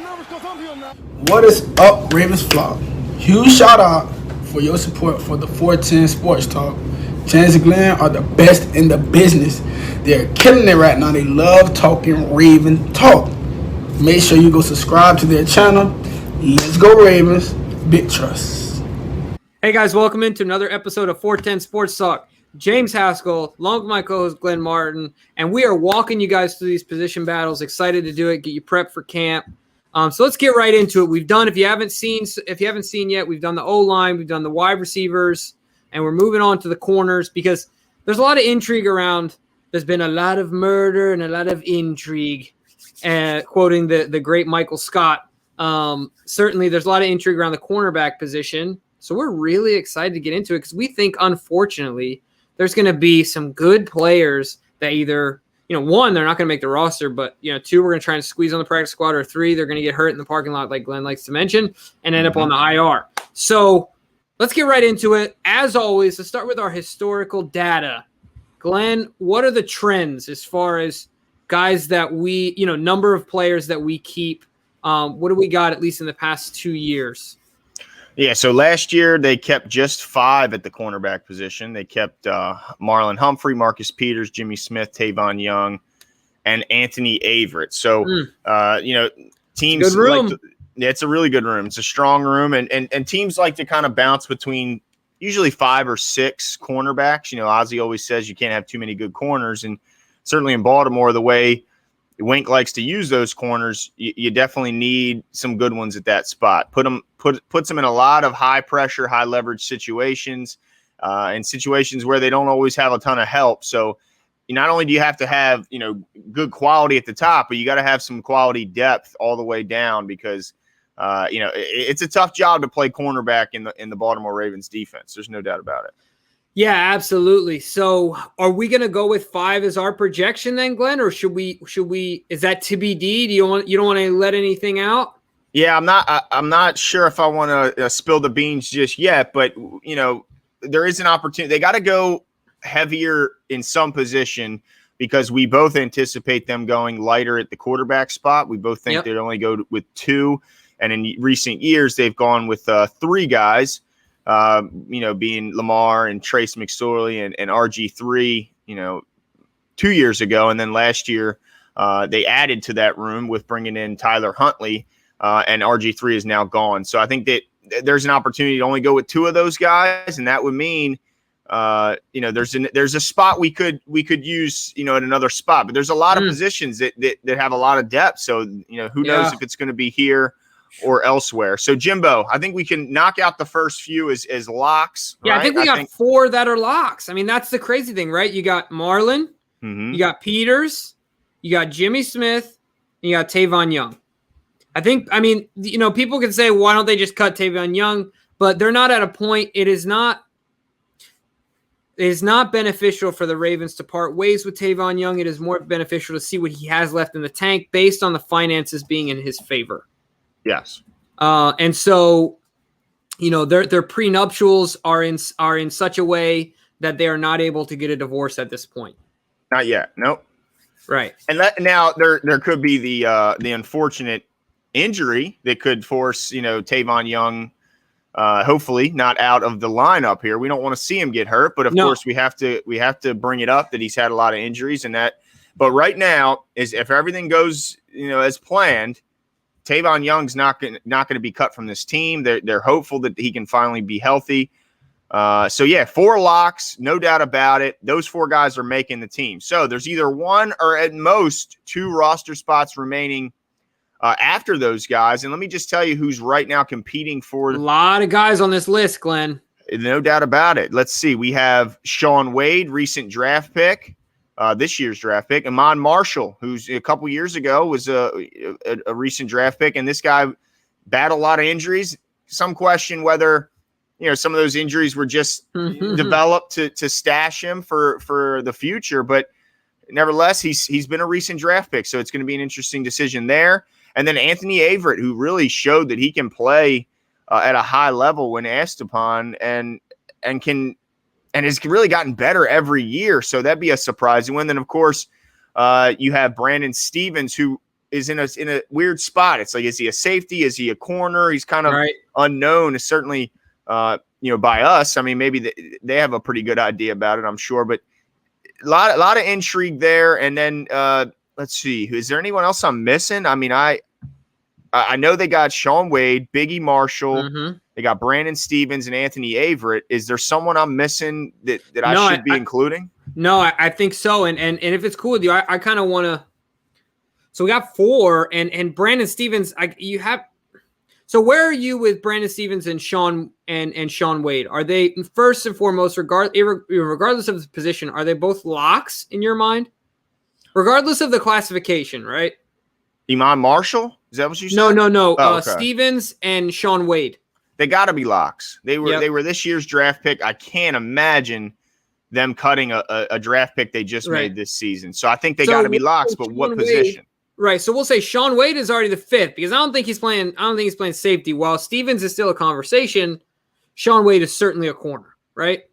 What is up, Ravens flock? Huge shout out for your support for the 410 Sports Talk. Chance and Glenn are the best in the business. They're killing it right now. They love talking Raven talk. Make sure you go subscribe to their channel. Let's go Ravens. Big trust. Hey guys, welcome into another episode of 410 Sports Talk. James Haskell, along with my co-host Glenn Martin, and we are walking you guys through these position battles. Excited to do it, get you prepped for camp. So let's get right into it. We've done, if you haven't seen yet, we've done the O-line, we've done the wide receivers, and we're moving on to the corners because there's a lot of intrigue around. There's been a lot of murder and a lot of intrigue, quoting the great Michael Scott. Certainly, there's a lot of intrigue around the cornerback position. So we're really excited to get into it because we think, unfortunately, there's going to be some good players that either, one, they're not going to make the roster, but, two, we're going to try and squeeze on the practice squad, or three, they're going to get hurt in the parking lot, like Glenn likes to mention, and end up on the IR. So let's get right into it. As always, let's start with our historical data. Glenn, what are the trends as far as guys that we, number of players that we keep? What do we got, at least in the past 2 years? Yeah, so last year they kept just 5 at the cornerback position. They kept Marlon Humphrey, Marcus Peters, Jimmy Smith, Tavon Young, and Anthony Averett. So, teams good room. It's a really good room. It's a strong room, and teams like to kind of bounce between usually 5 or 6 cornerbacks. Ozzie always says you can't have too many good corners, and certainly in Baltimore, the way Wink likes to use those corners, you definitely need some good ones at that spot. Puts them in a lot of high pressure, high leverage situations, and situations where they don't always have a ton of help. So not only do you have to have, good quality at the top, but you got to have some quality depth all the way down because, it's a tough job to play cornerback in the Baltimore Ravens defense. There's no doubt about it. Yeah, absolutely. So are we going to go with 5 as our projection then, Glenn, or should we, is that TBD? You don't want to let anything out? Yeah, I'm not sure if I want to spill the beans just yet, but there is an opportunity. They got to go heavier in some position because we both anticipate them going lighter at the quarterback spot. We both think they'd only go with 2. And in recent years, they've gone with 3 guys. Being Lamar and Trace McSorley and RG3, 2 years ago. And then last year, they added to that room with bringing in Tyler Huntley, and RG3 is now gone. So I think that there's an opportunity to only go with 2 of those guys. And that would mean, there's a spot we could use, at another spot. But there's a lot of positions that have a lot of depth. So, who knows if it's going to be here or elsewhere. So Jimbo, I think we can knock out the first few as locks. Yeah, right? I think we got 4 that are locks. I mean, that's the crazy thing, right? You got Marlon, you got Peters, you got Jimmy Smith, and you got Tavon Young. People can say, why don't they just cut Tavon Young? But they're not at a point. It is not beneficial for the Ravens to part ways with Tavon Young. It is more beneficial to see what he has left in the tank based on the finances being in his favor. Yes. And so, their prenuptials are in such a way that they are not able to get a divorce at this point. Not yet. Nope. Right. And now there could be the unfortunate injury that could force, Tavon Young, hopefully not out of the lineup here. We don't want to see him get hurt, but of course we have to bring it up that he's had a lot of injuries and that. But right now is if everything goes, as planned, Tavon Young's not going to be cut from this team. They're hopeful that he can finally be healthy. 4 locks, no doubt about it. Those 4 guys are making the team. So there's either 1 or at most 2 roster spots remaining after those guys. And let me just tell you who's right now competing for. A lot of guys on this list, Glenn. No doubt about it. Let's see. We have Shaun Wade, recent draft pick. This year's draft pick, Amon Marshall, who's a couple years ago was a recent draft pick, and this guy battled a lot of injuries. Some question whether some of those injuries were just developed to stash him for the future, but nevertheless, he's been a recent draft pick, so it's going to be an interesting decision there. And then Anthony Averett, who really showed that he can play at a high level when asked upon, and has really gotten better every year. So that'd be a surprising one. Then, of course, you have Brandon Stevens, who is in a weird spot. It's like, is he a safety? Is he a corner? He's kind of unknown. Certainly, by us. I mean, maybe they have a pretty good idea about it, I'm sure. But a lot of intrigue there. And then let's see, is there anyone else I'm missing? I mean, I know they got Shaun Wade, Biggie Marshall. Mm-hmm. They got Brandon Stevens and Anthony Averett. Is there someone I'm missing that I should be including? No, I think so. And if it's cool with you, I kind of want to. So we got 4, and Brandon Stevens. So where are you with Brandon Stevens and Shaun Wade? Are they, first and foremost, regardless of the position, are they both locks in your mind? Regardless of the classification, right? Amon Marshall? Is that what you said? No. Oh, okay. Stevens and Shaun Wade. They got to be locks. They were this year's draft pick. I can't imagine them cutting a draft pick they just made this season. So I think they got to be locks, but what position? Right. So we'll say Shaun Wade is already the 5th because I don't think he's playing safety. While Stevens is still a conversation, Shaun Wade is certainly a corner, right?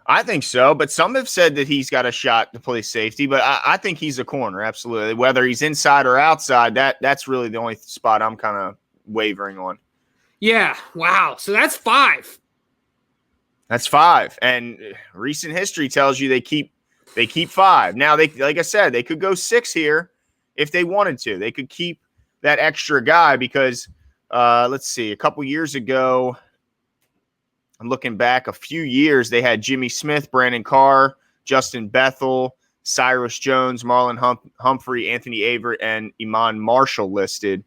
I think so, but some have said that he's got a shot to play safety, but I think he's a corner, absolutely. Whether he's inside or outside, that's really the only spot I'm kind of wavering on. Yeah. Wow. So that's 5. That's 5. And recent history tells you they keep 5. Now, like I said, they could go 6 here if they wanted to. They could keep that extra guy because, let's see, a couple years ago, I'm looking back a few years, they had Jimmy Smith, Brandon Carr, Justin Bethel, Cyrus Jones, Marlon Humphrey, Anthony Averett, and Amon Marshall listed.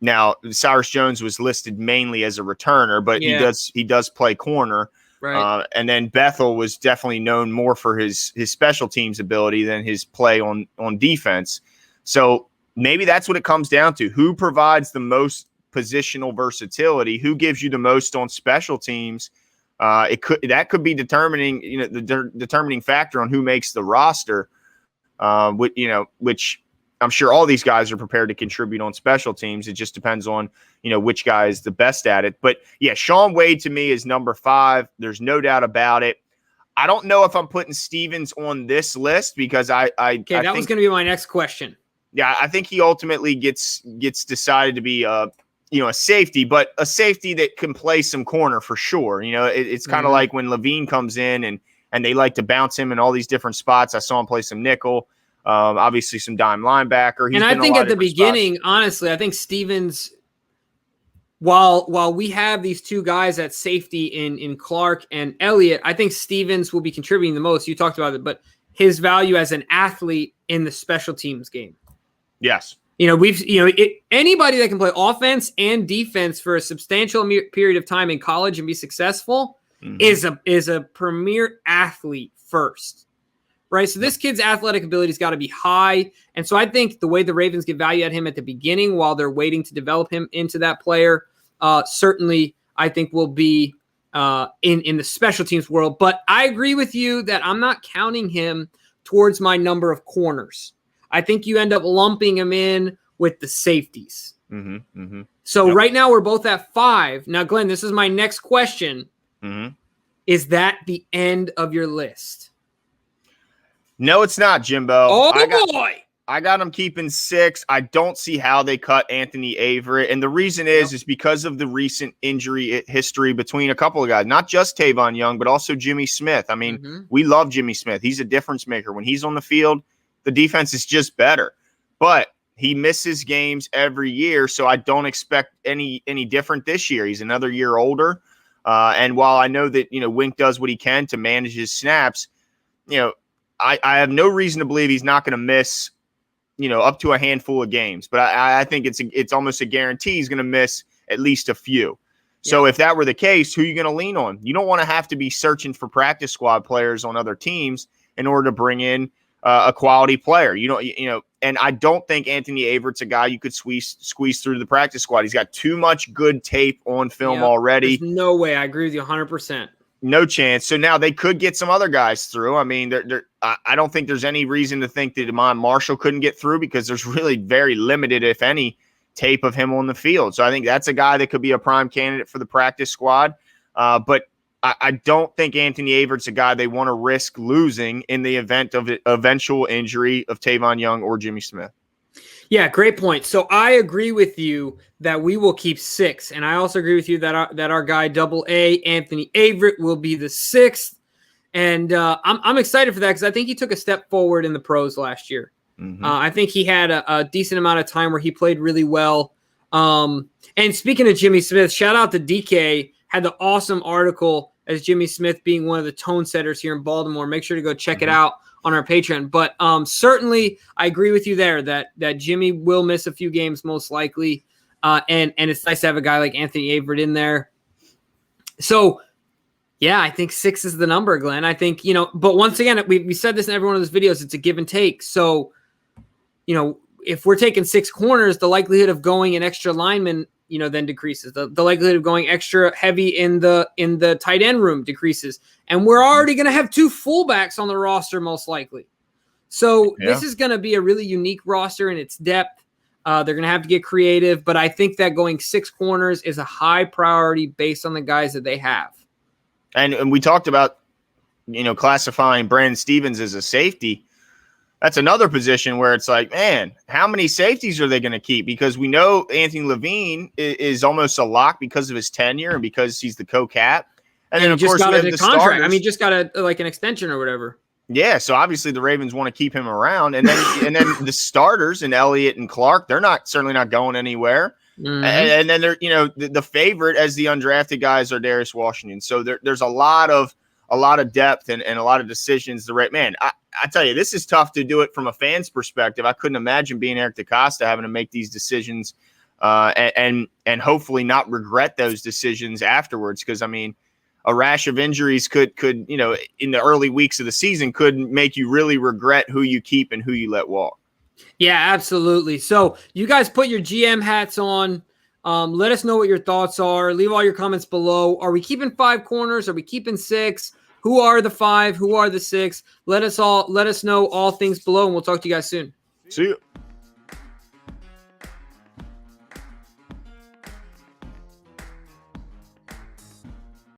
Now, Cyrus Jones was listed mainly as a returner, but he does play corner. Right. And then Bethel was definitely known more for his special teams ability than his play on defense. So maybe that's what it comes down to. Who provides the most positional versatility? Who gives you the most on special teams? That could be determining, the determining factor on who makes the roster. Which I'm sure all these guys are prepared to contribute on special teams. It just depends on, which guy is the best at it. But yeah, Shaun Wade to me is number 5. There's no doubt about it. I don't know if I'm putting Stevens on this list because that was going to be my next question. Yeah, I think he ultimately gets decided to be a safety, but a safety that can play some corner for sure. It's kind of like when Levine comes in and they like to bounce him in all these different spots. I saw him play some nickel. Obviously some dime linebacker. And I think at the beginning, honestly, I think Stevens, while we have these 2 guys at safety in Clark and Elliott, I think Stevens will be contributing the most. You talked about it, but his value as an athlete in the special teams game. Yes. Anybody that can play offense and defense for a substantial period of time in college and be successful is a premier athlete first. Right. So this kid's athletic ability's got to be high. And so I think the way the Ravens get value at him at the beginning while they're waiting to develop him into that player, certainly I think will be in the special teams world. But I agree with you that I'm not counting him towards my number of corners. I think you end up lumping him in with the safeties. So right now we're both at 5. Now, Glenn, this is my next question. Is that the end of your list? No, it's not, Jimbo. Oh, boy. I got him keeping 6. I don't see how they cut Anthony Averett. And the reason is because of the recent injury history between a couple of guys, not just Tavon Young, but also Jimmy Smith. I mean, we love Jimmy Smith. He's a difference maker. When he's on the field, the defense is just better. But he misses games every year, so I don't expect any different this year. He's another year older. And while I know that, Wink does what he can to manage his snaps, I have no reason to believe he's not going to miss, up to a handful of games. But I think it's almost a guarantee he's going to miss at least a few. So if that were the case, who are you going to lean on? You don't want to have to be searching for practice squad players on other teams in order to bring in a quality player. And I don't think Anthony Averett's a guy you could squeeze through the practice squad. He's got too much good tape on film already. There's no way. I agree with you 100%. No chance. So now they could get some other guys through. I mean, I don't think there's any reason to think that Amon Marshall couldn't get through because there's really very limited, if any, tape of him on the field. So I think that's a guy that could be a prime candidate for the practice squad. But I don't think Anthony Averett's a guy they want to risk losing in the event of the eventual injury of Tavon Young or Jimmy Smith. Yeah, great point. So I agree with you that we will keep 6, and I also agree with you that our guy Double A Anthony Averett will be the 6th. And I'm excited for that because I think he took a step forward in the pros last year. Mm-hmm. I think he had a decent amount of time where he played really well. And speaking of Jimmy Smith, shout out to DK, had the awesome article as Jimmy Smith being one of the tone setters here in Baltimore. Make sure to go check it out on our Patreon. But certainly I agree with you there that Jimmy will miss a few games most likely. And it's nice to have a guy like Anthony Averett in there. So, yeah, I think 6 is the number, Glenn. I think, but once again, we said this in every one of those videos, it's a give and take. So, if we're taking 6 corners, the likelihood of going an extra lineman, then decreases. The likelihood of going extra heavy in the tight end room decreases. And we're already going to have 2 fullbacks on the roster, most likely. So This is going to be a really unique roster in its depth. They're going to have to get creative, but I think that going 6 corners is a high priority based on the guys that they have. And we talked about, classifying Brandon Stevens as a safety. That's another position where it's like, man, how many safeties are they going to keep? Because we know Anthony Levine is almost a lock because of his tenure and because he's the co-cap. And then, of course, we have the contract. starters. I mean, just got an extension or whatever. Yeah, so obviously the Ravens want to keep him around. And then the starters and Elliott and Clark, they're certainly not going anywhere. Mm-hmm. And then they're, the favorite as the undrafted guys are Darius Washington. So there's a lot of depth and a lot of decisions. I tell you, this is tough to do it from a fan's perspective. I couldn't imagine being Eric DeCosta having to make these decisions and hopefully not regret those decisions afterwards. Because a rash of injuries could in the early weeks of the season could make you really regret who you keep and who you let walk. Yeah, absolutely. So you guys put your GM hats on. Let us know what your thoughts are. Leave all your comments below. Are we keeping 5 corners? Are we keeping 6? Who are the 5? Who are the 6? Let us know all things below, and we'll talk to you guys soon. See you.